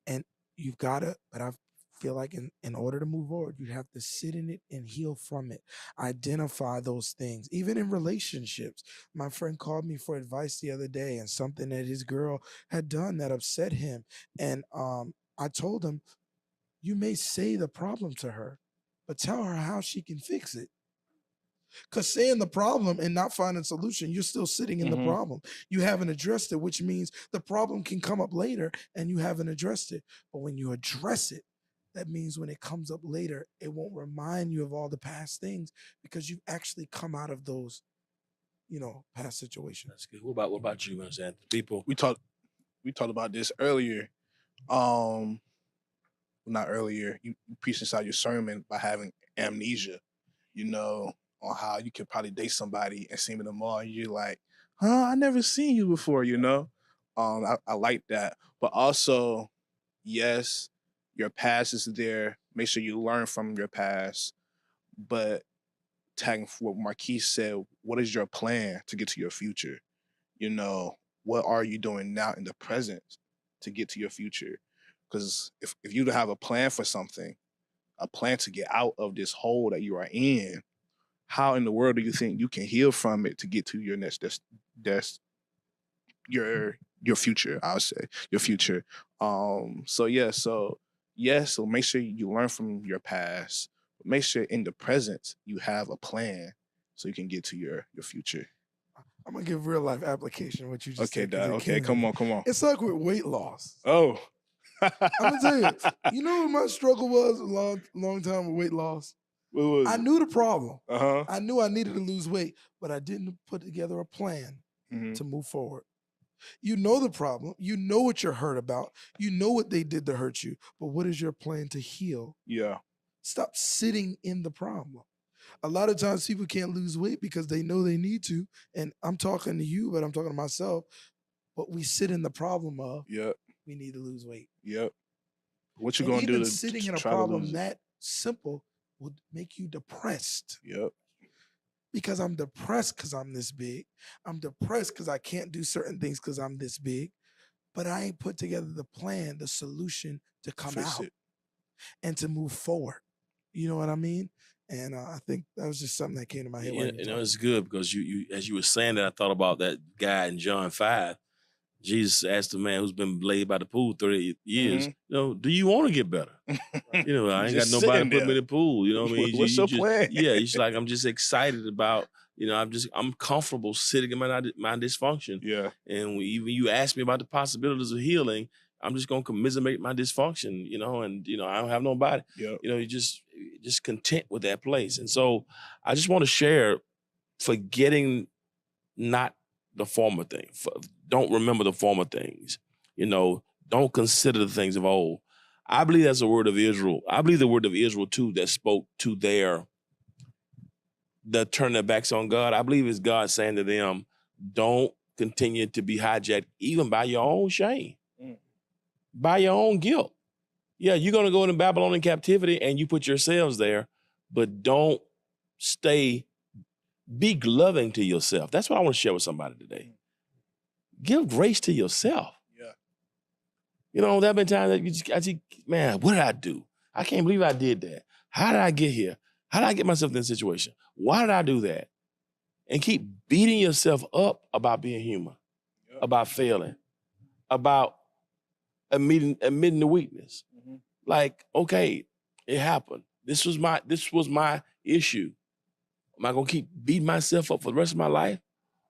you've got to, but I feel like in order to move forward, you have to sit in it and heal from it. Identify those things, even in relationships. My friend called me for advice the other day, and something that his girl had done that upset him. And I told him, you may say the problem to her, but tell her how she can fix it. Because saying the problem and not finding a solution, you're still sitting in the Mhm. problem. You haven't addressed it, which means the problem can come up later and you haven't addressed it. But when you address it, that means when it comes up later, it won't remind you of all the past things because you've actually come out of those, past situations. That's good. What about you, Mr. Anthony? People. We talked about this earlier. Not earlier. You preached inside your sermon by having amnesia, on how you could probably date somebody and see them in the mall and you're like, I never seen you before, I like that. But also, yes, your past is there. Make sure you learn from your past. But tagging what Marquise said, what is your plan to get to your future? What are you doing now in the present to get to your future? Because if you don't have a plan for something, a plan to get out of this hole that you are in, how in the world do you think you can heal from it to get to your next your future? I would say your future. So make sure you learn from your past. Make sure in the present you have a plan so you can get to your future. I'm gonna give real life application of what you just Okay, said. 'cause Dad. it Okay, came come to me. on. It's like with weight loss. Oh. I'm gonna tell you, you know what my struggle was a long time with weight loss? What was I it? knew the problem. Uh-huh. I knew I needed to lose weight, but I didn't put together a plan Mhm. to move forward. You know the problem. You know what you're hurt about. You know what they did to hurt you. But what is your plan to heal? Yeah. Stop sitting in the problem. A lot of times people can't lose weight because they know they need to. And I'm talking to you, but I'm talking to myself. But we sit in the problem of Yep. we need to lose weight. Yep. What you And gonna do even to sitting in a try to lose problem it? that simple would make you depressed. Yep. Because I'm depressed because I'm this big. I'm depressed because I can't do certain things because I'm this big. But I ain't put together the plan, the solution to come Fix out it. and to move forward. You know what I mean? And I think that was just something that came to my head. Yeah, it's good because you as you were saying that, I thought about that guy in John 5. Jesus asked the man who's been laid by the pool 30 years, do you want to get better? I ain't got Just nobody sitting to put me in there. the pool. You know what I mean? What's You your just, plan? yeah, it's like I'm just excited about, I'm comfortable sitting in my dysfunction. Yeah. And when even you ask me about the possibilities of healing, I'm just gonna commiserate my dysfunction, and I don't have nobody. Yep. You just content with that place. And so I just want to share, forgetting not the former thing. Don't remember the former things. Don't consider the things of old. I believe that's the word of Israel. I believe the word of Israel too that spoke to that turn their backs on God. I believe it's God saying to them, don't continue to be hijacked even by your own shame, by your own guilt. Yeah, you're going to go into Babylonian captivity and you put yourselves there, but don't be loving to yourself. That's what I want to share with somebody today. Give grace to yourself. Yeah. There have been times that I think, man, what did I do? I can't believe I did that. How did I get here? How did I get myself in this situation? Why did I do that? And keep beating yourself up about being human, about failing, about admitting the weakness. Mm-hmm. Like, okay, it happened. This was my issue. Am I gonna keep beating myself up for the rest of my life,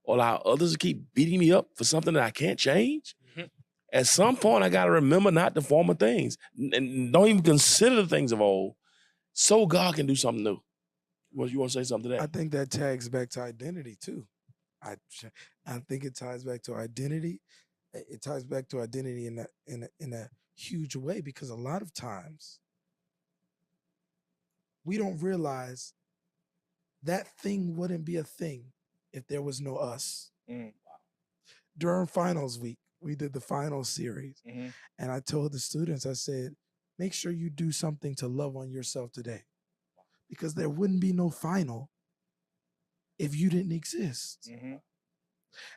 or allow others to keep beating me up for something that I can't change? Mm-hmm. At some point, I gotta remember not the former things and don't even consider the things of old, so God can do something new. Well, you want to say something to that? I think that tags back to identity too. I think it ties back to identity. It ties back to identity in a huge way, because a lot of times we don't realize that thing wouldn't be a thing if there was no us. During finals week, we did the finals series, and I told the students, I said, make sure you do something to love on yourself today, because there wouldn't be no final if you didn't exist.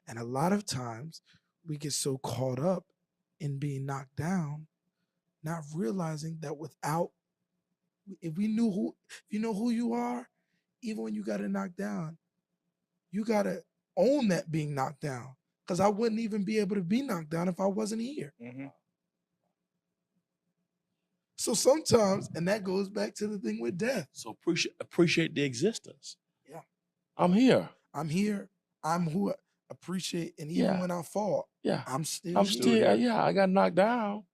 And a lot of times we get so caught up in being knocked down, not realizing that if you know who you are, even when you got to knock down, you got to own that being knocked down, because I wouldn't even be able to be knocked down if I wasn't here. So sometimes, and that goes back to the thing with death. So appreciate the existence. Yeah. I'm here. I'm here. I'm who I appreciate. And even Yeah. when I fall, Yeah. I'm still I'm here. still, yeah, I got knocked down,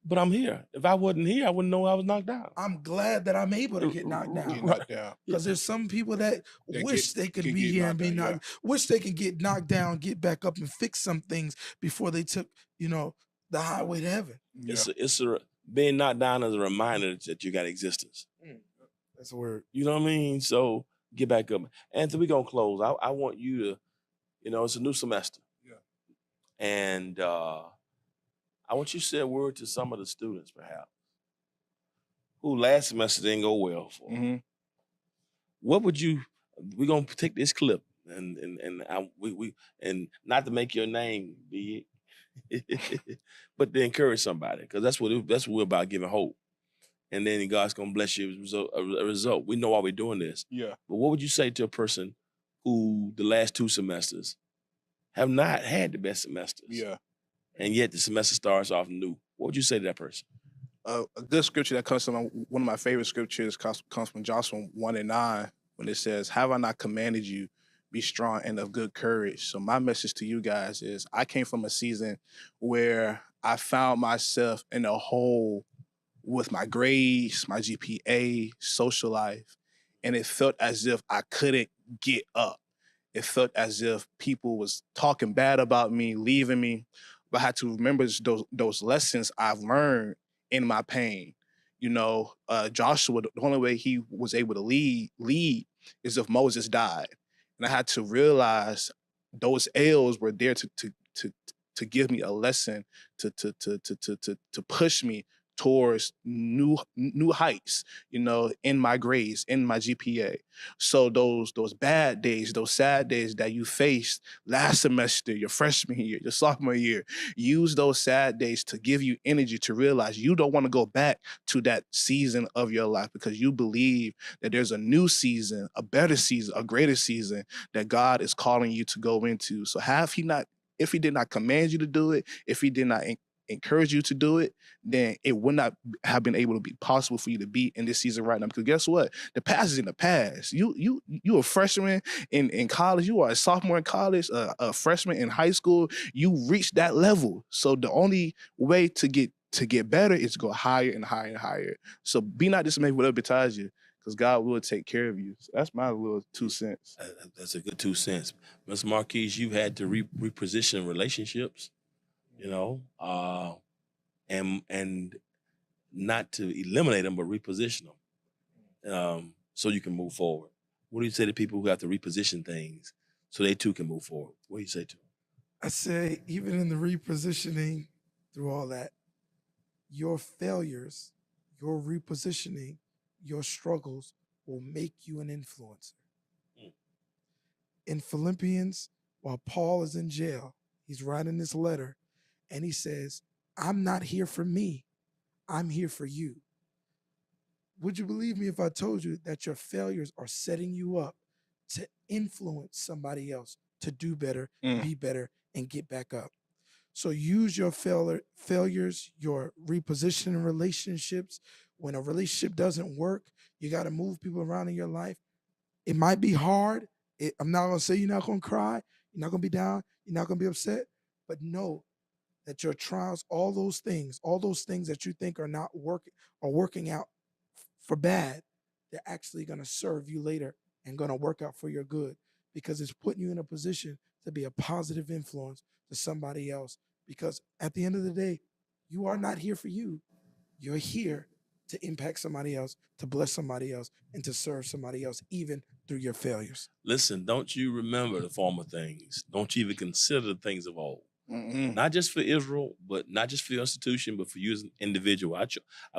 but I'm here. If I wasn't here, I wouldn't know I was knocked down. I'm glad that I'm able to get knocked Get down. knocked down. Because there's some people that That wish they could get be here and knocked be down, yeah. knocked, wish they could get knocked down, get back up and fix some things before they took, the highway to heaven. Yeah. It's being knocked down is a reminder that you got existence. That's a word. You know what I mean? So get back up. Anthony, we're going to close. I want you to, it's a new semester. Yeah. And I want you to say a word to some of the students, perhaps, who last semester didn't go well for. Mm-hmm. What would you? We're gonna take this clip and not to make your name big, but to encourage somebody, because that's what we're about, giving hope. And then God's gonna bless you as a result. We know why we're doing this. Yeah. But what would you say to a person who the last 2 semesters have not had the best semesters? Yeah. And yet the semester starts off new. What would you say to that person? A good scripture that comes from one of my favorite scriptures comes from Joshua 1:9, when it says, "Have I not commanded you, be strong and of good courage?" So my message to you guys is, I came from a season where I found myself in a hole with my grades, my GPA, social life, and it felt as if I couldn't get up. It felt as if people was talking bad about me, leaving me, but I had to remember those lessons I've learned in my pain. Joshua, the only way he was able to lead is if Moses died. And I had to realize those L's were there to give me a lesson, to push me towards new heights, in my grades, in my GPA. So those bad days, those sad days that you faced last semester, your freshman year, your sophomore year, use those sad days to give you energy to realize you don't want to go back to that season of your life, because you believe that there's a new season, a better season, a greater season that God is calling you to go into. So if he did not command you to do it, if he did not encourage you to do it, then it would not have been able to be possible for you to be in this season right now. Because guess what? The past is in the past. You a freshman in college. You are a sophomore in college, a freshman in high school. You reached that level. So the only way to get better is to go higher and higher and higher. So be not dismayed whatever betides you, because God will take care of you. So that's my little 2 cents. That's a good 2 cents. Mr. Marquise, you've had to reposition relationships, and not to eliminate them, but reposition them, so you can move forward. What do you say to people who have to reposition things so they too can move forward? What do you say to them? I say, even in the repositioning, through all that, your failures, your repositioning, your struggles will make you an influencer. In Philippians, while Paul is in jail, he's writing this letter, and he says, "I'm not here for me. I'm here for you." Would you believe me if I told you that your failures are setting you up to influence somebody else to do better, be better, and get back up? So use your failures, your repositioning relationships. When a relationship doesn't work, you got to move people around in your life. It might be hard. I'm not going to say you're not going to cry. You're not going to be down. You're not going to be upset. But know that your trials, all those things that you think are not working out for bad, they're actually going to serve you later and going to work out for your good, because it's putting you in a position to be a positive influence to somebody else. Because at the end of the day, you are not here for you. You're here to impact somebody else, to bless somebody else, and to serve somebody else, even through your failures. Listen, don't you remember the former things? Don't you even consider the things of old? Mm-hmm. Not just for Israel, but not just for your institution, but for you as an individual. I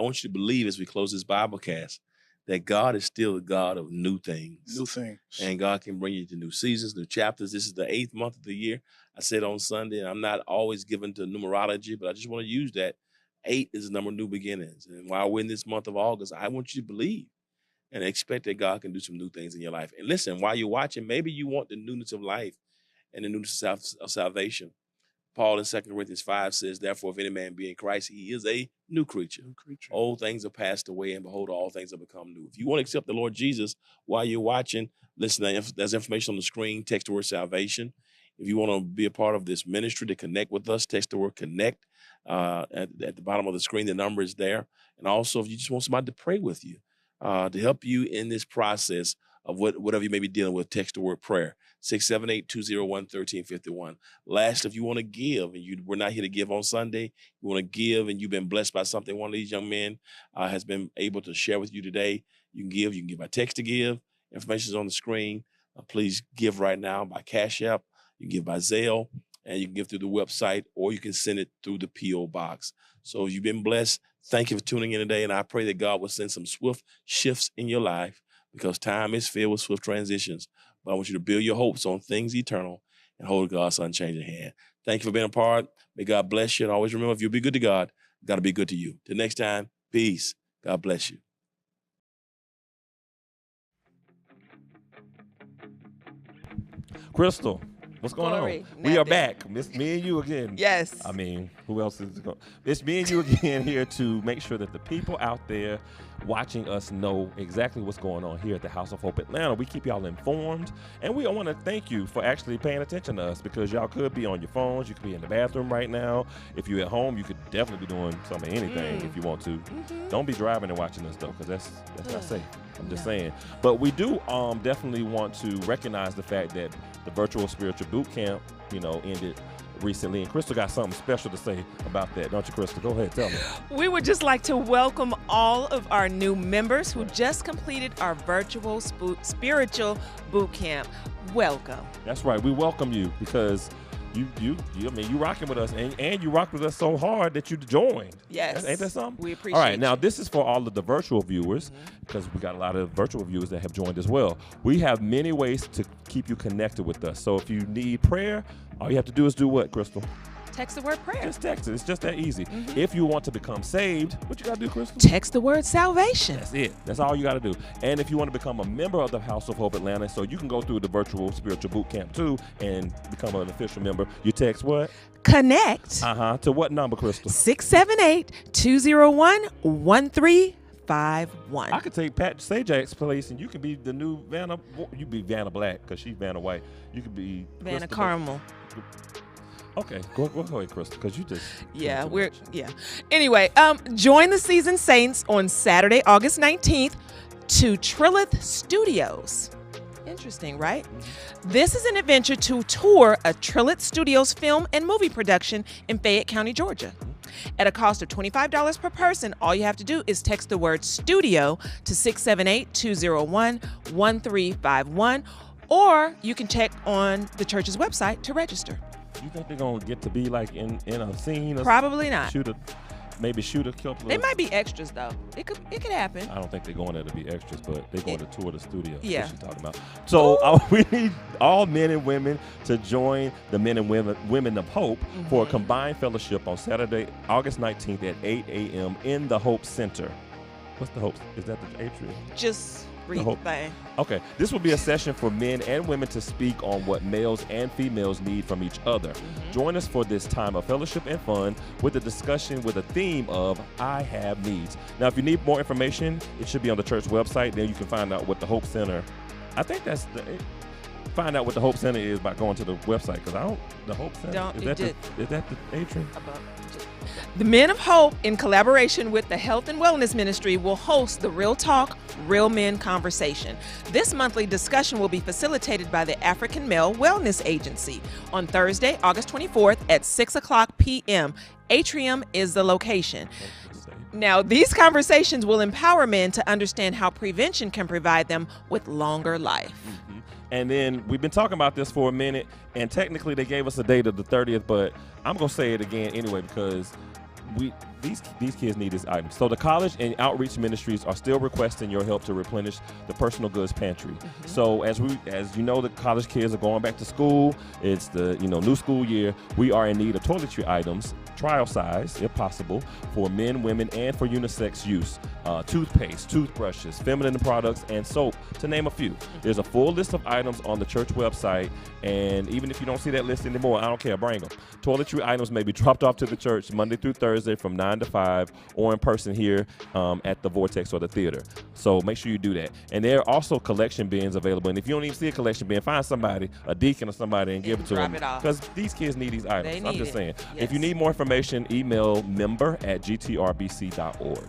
want you to believe, as we close this Biblecast, that God is still the God of new things. New things. And God can bring you to new seasons, new chapters. This is the 8th month of the year. I said on Sunday, and I'm not always given to numerology, but I just want to use that. 8 is the number of new beginnings. And while we're in this month of August, I want you to believe and expect that God can do some new things in your life. And listen, while you're watching, maybe you want the newness of life and the newness of salvation. Paul in 2 Corinthians 5 says, therefore, if any man be in Christ, he is a new creature. Old things are passed away, and behold, all things have become new. If you want to accept the Lord Jesus while you're watching, listen, there's information on the screen. Text the word salvation. If you want to be a part of this ministry to connect with us, text the word connect. At the bottom of the screen, the number is there. And also, if you just want somebody to pray with you, to help you in this process of whatever you may be dealing with, text the word prayer, 678-201-1351. Last, if you want to give, and we're not here to give on Sunday, you want to give and you've been blessed by something one of these young men has been able to share with you today, you can give by text to give. Information is on the screen. Please give right now by Cash App. You can give by Zelle, and you can give through the website, or you can send it through the P.O. box. So if you've been blessed, thank you for tuning in today, and I pray that God will send some swift shifts in your life, because time is filled with swift transitions. But I want you to build your hopes on things eternal and hold God's unchanging hand. Thank you for being a part. May God bless you. And always remember, if you'll be good to God, got to be good to you. Till next time, peace. God bless you. Crystal, what's going Glory, on? We are nothing. back. It's me and you again. Yes. I mean, who else is it going? It's me and you again here to make sure that the people out there watching us know exactly what's going on here at the House of Hope Atlanta. We keep y'all informed, and we want to thank you for actually paying attention to us, because y'all could be on your phones, you could be in the bathroom right now. If you're at home, you could definitely be doing anything if you want to. Don't be driving and watching us though, because that's not safe. I'm just saying. But we do definitely want to recognize the fact that the virtual spiritual boot camp, ended recently, and Crystal got something special to say about that, don't you, Crystal? Go ahead, tell me. We would just like to welcome all of our new members who just completed our virtual spiritual boot camp. Welcome. That's right. We welcome you, because you rocking with us, and you rocked with us so hard that you joined. Yes. Ain't that something? We appreciate All right, now you. this is for all of the virtual viewers, because we got a lot of virtual viewers that have joined as well. We have many ways to keep you connected with us. So if you need prayer, all you have to do is do what, Crystal? Text the word prayer. Just text it. It's just that easy. If you want to become saved, what you got to do, Crystal? Text the word salvation. That's it. That's all you got to do. And if you want to become a member of the House of Hope Atlanta, so you can go through the virtual spiritual boot camp too and become an official member, you text what? Connect. To what number, Crystal? 678-201-1351. I could take Pat Sajak's place, and you could be the new Vanna. You be Vanna Black, because she's Vanna White. You could be Vanna Crystal. Caramel. Okay, go ahead, Crystal, because you just Anyway, join the seasoned saints on Saturday, August 19th to Trillith Studios. Interesting, right? This is an adventure to tour a Trillith Studios film and movie production in Fayette County, Georgia. At a cost of $25 per person, all you have to do is text the word studio to 678-201-1351, or you can check on the church's website to register. You think they're gonna get to be like in a scene? Or Probably not. Shoot a couple. They might be extras though. It could happen. I don't think they're going there to be extras, but they're going to tour the studio. Yeah. What she's talking about. So we need all men and women to join the Men and Women of Hope for a combined fellowship on Saturday, August 19th at 8 a.m. in the Hope Center. What's the Hope? Is that the atrium? Just read the thing. Okay, this will be a session for men and women to speak on what males and females need from each other. Join us for this time of fellowship and fun with a discussion with a theme of I Have Needs. Now, if you need more information, it should be on the church website. Then you can find out what the Hope Center, find out what the Hope Center is by going to the website, because the Hope Center, is that the atrium? The Men of Hope, in collaboration with the Health and Wellness Ministry, will host the Real Talk, Real Men conversation. This monthly discussion will be facilitated by the African Male Wellness Agency on Thursday, August 24th at 6:00 p.m. Atrium is the location. Now, these conversations will empower men to understand how prevention can provide them with longer life. And then we've been talking about this for a minute, and technically they gave us a date of the 30th, but I'm going to say it again anyway, because these kids need these items. So the college and outreach ministries are still requesting your help to replenish the personal goods pantry. So as you know, the college kids are going back to school. It's the new school year. We are in need of toiletry items, trial size, if possible, for men, women, and for unisex use. Toothpaste, toothbrushes, feminine products, and soap, to name a few. There's a full list of items on the church website, and even if you don't see that list anymore, I don't care, bring them. Toiletry items may be dropped off to the church Monday through Thursday from 9 to 5, or in person here at the Vortex or the theater. So make sure you do that. And there are also collection bins available, and if you don't even see a collection bin, find somebody, a deacon or somebody, and give it to them. Because these kids need these items. I'm just saying. Yes. If you need more information, email member@gtrbc.org.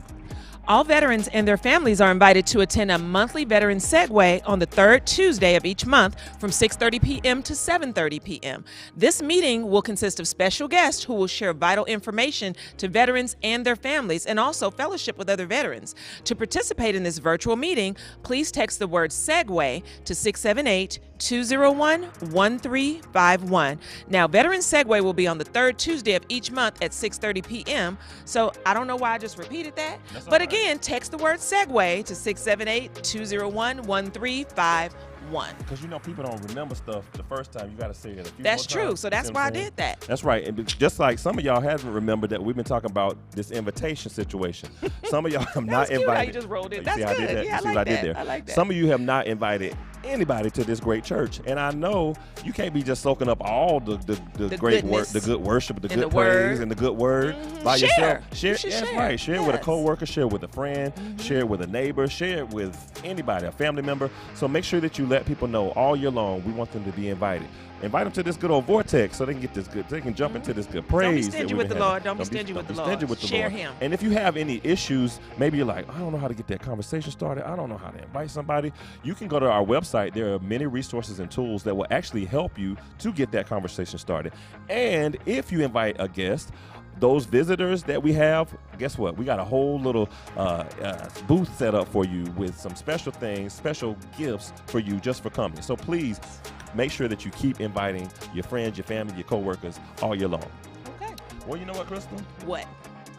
All veterans and their families are invited to attend a monthly Veteran Segway on the third Tuesday of each month from 6:30 p.m. to 7:30 p.m. This meeting will consist of special guests who will share vital information to veterans and their families, and also fellowship with other veterans. To participate in this virtual meeting, please text the word Segway to 678-201-1351. Now, Veteran Segway will be on the third Tuesday of each month at 6:30 p.m. So I don't know why I just repeated that, but again, text the word Segway to 678-201-1351. Because people don't remember stuff the first time. You got to say it a few That's more true. times. So that's why I did that. That's right. And just like some of y'all haven't remembered that we've been talking about this invitation situation. Some of y'all have not Cute invited. how you just rolled it. You That's see how I good. did that? Yeah, You see I what like I did that. there? I like that. Some of you have not invited anybody to this great church, and I know you can't be just soaking up all the great work, the good worship, the and good the praise, word. and the good word by Share. yourself. You should That's share. right. Share it with a Yes. coworker, share it with a friend, share it with a neighbor, share it with anybody, a family member. So make sure that you let people know all year long. We want them to be invited. Invite them to this good old vortex so they can get this good. They can jump into this good praise. Don't be stingy with the Lord. Don't be stingy with the Lord. Share Him. And if you have any issues, maybe you're like, I don't know how to get that conversation started. I don't know how to invite somebody. You can go to our website. There are many resources and tools that will actually help you to get that conversation started. And if you invite a guest, those visitors that we have, guess what? We got a whole little booth set up for you with some special things, special gifts for you just for coming. So please make sure that you keep inviting your friends, your family, your coworkers all year long. Okay. Well, you know what, Crystal? What?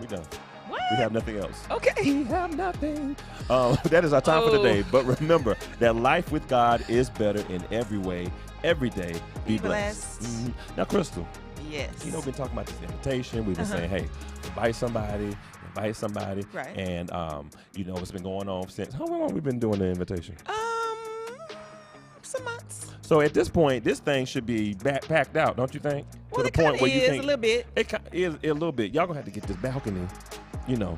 We done. What? We have nothing else. Okay. We have nothing. That is our time for today. But remember that life with God is better in every way, every day. Be blessed. Now, Crystal. Yes. We've been talking about this invitation. We've been saying, hey, invite somebody. Right. And, it's been going on since, how long have we been doing the invitation? Some months. So at this point, this thing should be packed out, don't you think? Well, to it the point where you is think a little bit. It is a little bit. Y'all gonna have to get this balcony,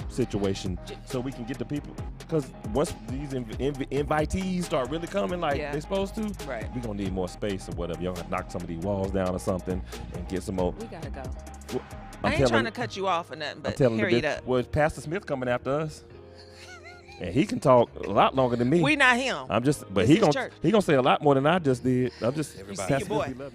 situation so we can get the people. Because once these invitees start really coming like they're supposed to, Right. we're gonna need more space or whatever. Y'all gonna knock some of these walls down or something and get some more. We gotta go. Well, I ain't trying to cut you off or nothing, but hurry it up. Well, Pastor Smith coming after us. And he can talk a lot longer than me. We not him. But This he is gonna church. say a lot more than I just did. I'm just See your boy.